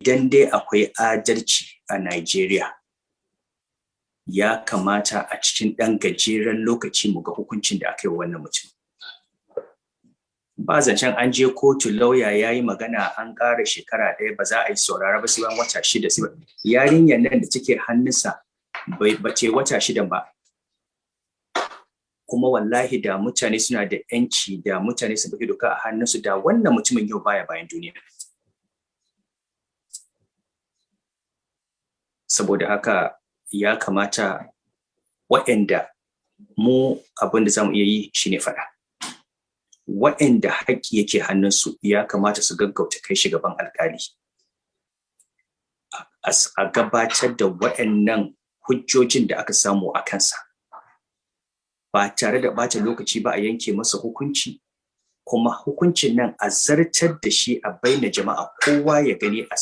idan dai akwai adalci a Najeriya, ya kamata a cikin ɗan gajeren lokaci mu ga hukuncin da aka yi wa wannan mutum. Ba zancen an je kotu lauya ya yi magana an ƙara shekara ɗaya ba za a yi saurara ba sai bayan wata 6 sai yarinyar nan da take hannunsa ba ce wata 6 ba. Kuma wallahi da mutane suna da ‘yanci da mutane sun ɗauki doka a hannunsu da wannan mutumin yau baya bayan duniya. Saboda haka ya kamata waɗanda mu abin da za mu iya yi shine faɗa. Waɗanda haƙƙi yake hannunsu ya kamata su gaggauta kai shi gaban alƙali. A gabatar da waɗannan hujjojin da aka samu a kansa. Ba tare da ɓata lokaci ba a yanke masa hukunci, kuma hukuncin nan a zartar da shi a baina jama'a kowa ya gani a